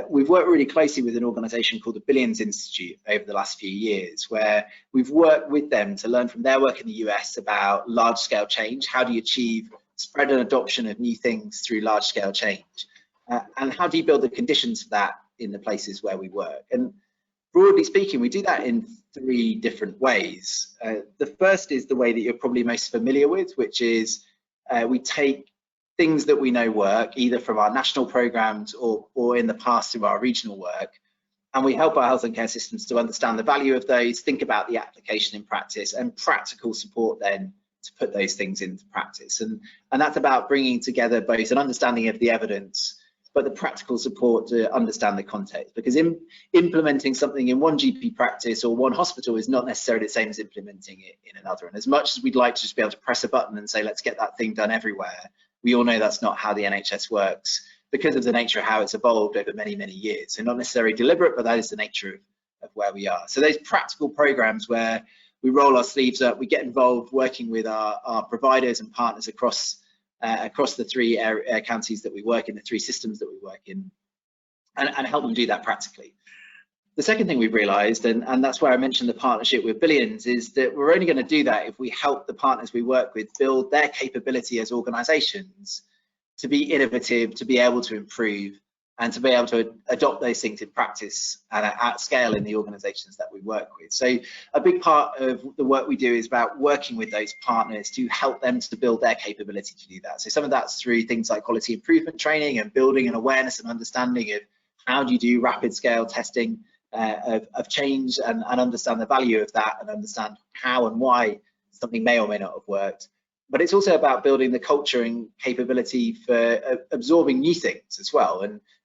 We've worked really closely with an organisation called the Billions Institute over the last few years, where we've worked with them to learn from their work in the US about large-scale change. How do you achieve spread and adoption of new things through large-scale change? And how do you build the conditions for that in the places where we work? And broadly speaking, we do that in 3 different ways. The first is the way that you're probably most familiar with, which is we take things that we know work, either from our national programs or in the past through our regional work, and we help our health and care systems to understand the value of those, think about the application in practice, and practical support then to put those things into practice. And that's about bringing together both an understanding of the evidence, but the practical support to understand the context, because implementing something in one GP practice or one hospital is not necessarily the same as implementing it in another. And as much as we'd like to just be able to press a button and say, let's get that thing done everywhere, we all know that's not how the NHS works because of the nature of how it's evolved over many, many years. So not necessarily deliberate, but that is the nature of where we are. So those practical programs where we roll our sleeves up, we get involved working with our providers and partners across the 3 counties that we work in, the 3 systems that we work in, and help them do that practically. The second thing we've realized, and that's where I mentioned the partnership with Billions, is that we're only going to do that if we help the partners we work with build their capability as organizations to be innovative, to be able to improve, and to be able to adopt those things in practice and at scale in the organizations that we work with. So a big part of the work we do is about working with those partners to help them to build their capability to do that. So some of that's through things like quality improvement training and building an awareness and understanding of how do you do rapid scale testing of change, and understand the value of that, and understand how and why something may or may not have worked. But it's also about building the culture and capability for absorbing new things as well,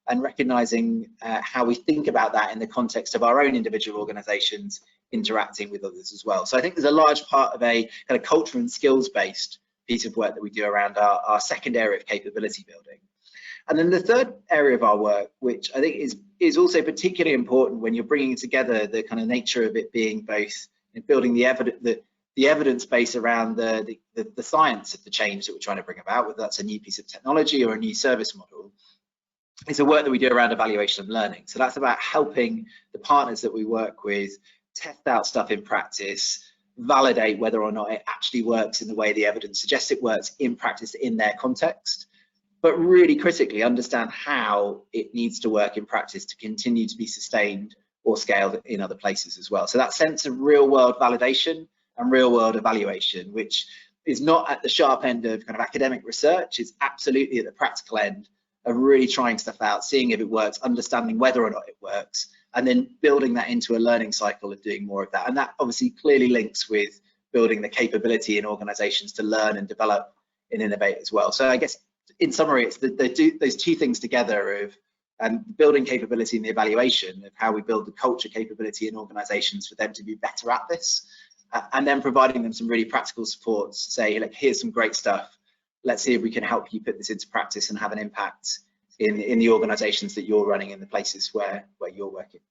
and recognizing how we think about that in the context of our own individual organizations interacting with others as well. So I think there's a large part of a kind of culture and skills based piece of work that we do around our second area of capability building. And then the third area of our work, which I think is also particularly important when you're bringing together the kind of nature of it being both in building the evidence base around the science of the change that we're trying to bring about, whether that's a new piece of technology or a new service model, is the work that we do around evaluation and learning. So that's about helping the partners that we work with test out stuff in practice, validate whether or not it actually works in the way the evidence suggests it works in practice in their context, but really critically understand how it needs to work in practice to continue to be sustained or scaled in other places as well. So that sense of real world validation and real world evaluation, which is not at the sharp end of kind of academic research, is absolutely at the practical end of really trying stuff out, seeing if it works, understanding whether or not it works, and then building that into a learning cycle of doing more of that. And that obviously clearly links with building the capability in organizations to learn and develop and innovate as well. So I guess in summary, it's those 2 things together of building capability in the evaluation of how we build the culture capability in organizations for them to be better at this, and then providing them some really practical support to say, like, here's some great stuff. Let's see if we can help you put this into practice and have an impact in the organizations that you're running in the places where you're working.